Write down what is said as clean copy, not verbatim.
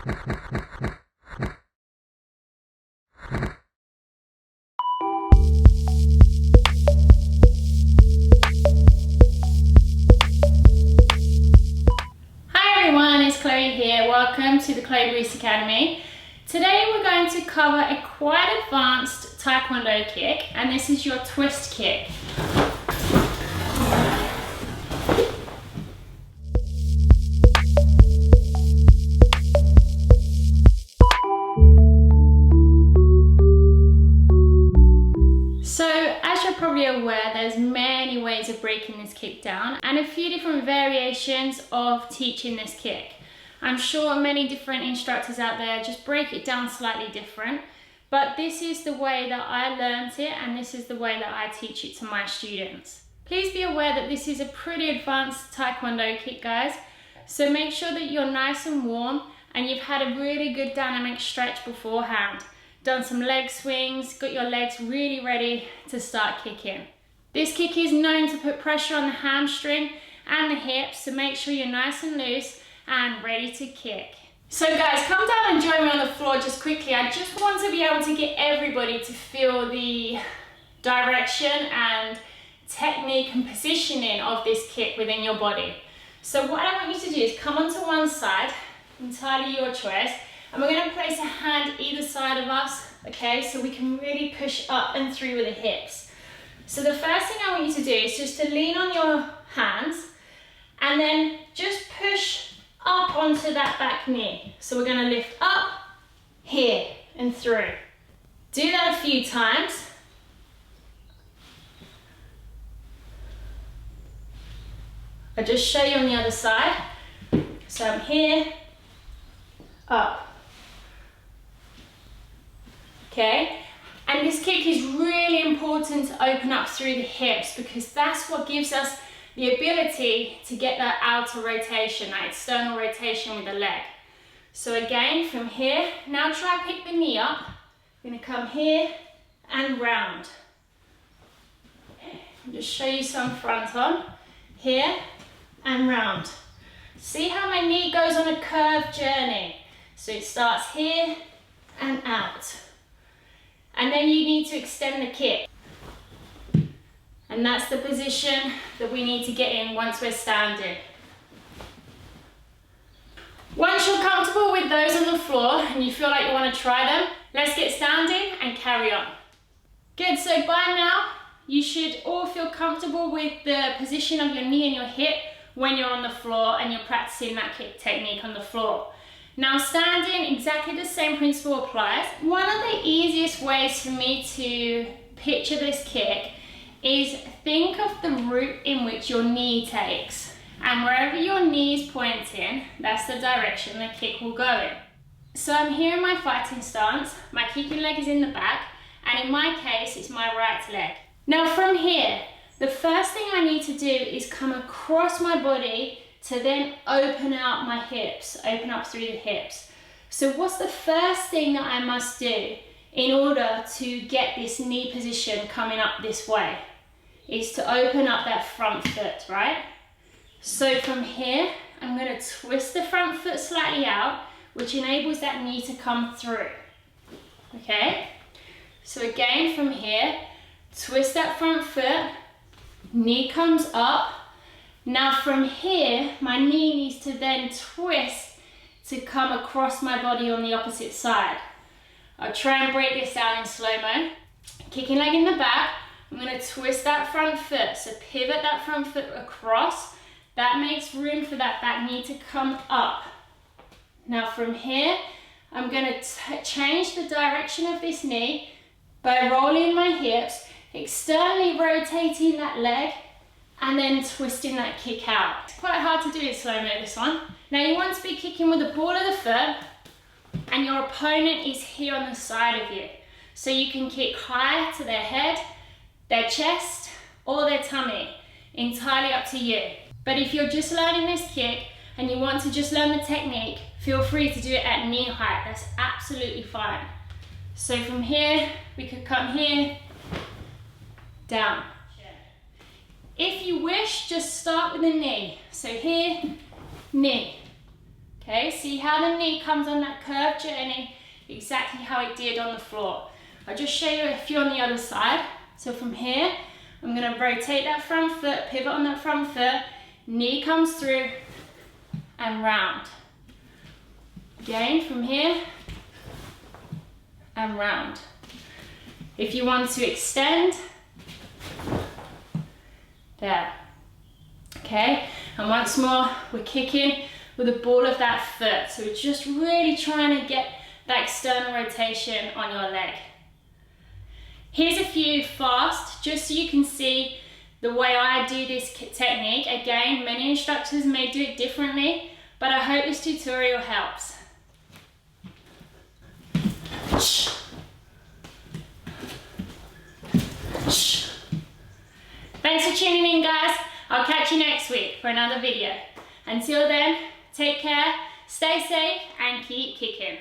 Welcome to the Chloe Breeze Academy. Today we're going to cover a quite advanced Taekwondo kick, and this is your twist kick. So as you're probably aware, there's many ways of breaking this kick down and a few different variations of teaching this kick. I'm sure many different instructors out there just break it down slightly different, but this is the way that I learned it and this is the way that I teach it to my students. Please be aware that this is a pretty advanced Taekwondo kick, guys, so make sure that you're nice and warm and you've had a really good dynamic stretch beforehand. Done some leg swings, got your legs really ready to start kicking. This kick is known to put pressure on the hamstring and the hips, so make sure you're nice and loose and ready to kick. So guys, come down and join me on the floor just quickly. I just want to be able to get everybody to feel the direction and technique and positioning of this kick within your body. So what I want you to do is come onto one side, entirely your choice, and we're going to place a hand either side of us, okay, so we can really push up and through with the hips. So the first thing I want you to do is just to lean on your hands and then just push up onto that back knee. So we're going to lift up, here, and through. Do that a few times. I'll just show you on the other side. So I'm here, up. Okay? And this kick is really important to open up through the hips because that's what gives us the ability to get that outer rotation, that external rotation with the leg. So again, from here, now try pick the knee up. I'm gonna come here and round. I'll just show you some front on. Here and round. See how my knee goes on a curved journey. So it starts here and out. And then you need to extend the kick. And that's the position that we need to get in once we're standing. Once you're comfortable with those on the floor and you feel like you want to try them, let's get standing and carry on. Good, so by now you should all feel comfortable with the position of your knee and your hip when you're on the floor and you're practicing that kick technique on the floor. Now standing, exactly the same principle applies. One of the easiest ways for me to picture this kick is think of the route in which your knee takes, and wherever your knee is pointing, that's the direction the kick will go in. So I'm here in my fighting stance, my kicking leg is in the back, and in my case it's my right leg. Now from here, the first thing I need to do is come across my body to then open out my hips, open up through the hips. So what's the first thing that I must do in order to get this knee position coming up this way? Is to open up that front foot, right? So from here, I'm going to twist the front foot slightly out, which enables that knee to come through. Okay? So again, from here, twist that front foot, knee comes up. Now from here, my knee needs to then twist to come across my body on the opposite side. I'll try and break this down in slow-mo. Kicking leg in the back, I'm going to twist that front foot, so pivot that front foot across. That makes room for that back knee to come up. Now from here, I'm going to change the direction of this knee by rolling my hips, externally rotating that leg, and then twisting that kick out. It's quite hard to do in slow-mo, this one. Now you want to be kicking with the ball of the foot, and your opponent is here on the side of you. So you can kick high to their head, their chest, or their tummy, entirely up to you. But if you're just learning this kick and you want to just learn the technique, feel free to do it at knee height, that's absolutely fine. So from here, we could come here, down. If you wish, just start with the knee. So here, knee. Okay, see how the knee comes on that curved journey, exactly how it did on the floor. I'll just show you a few on the other side. So from here, I'm gonna rotate that front foot, pivot on that front foot, knee comes through and round. Again, from here and round. If you want to extend, there. Okay, and once more, we're kicking with the ball of that foot. So we're just really trying to get that external rotation on your leg. Here's a few fast, just so you can see the way I do this technique. Again, many instructors may do it differently, but I hope this tutorial helps. Thanks for tuning in, guys. I'll catch you next week for another video. Until then, take care, stay safe, and keep kicking.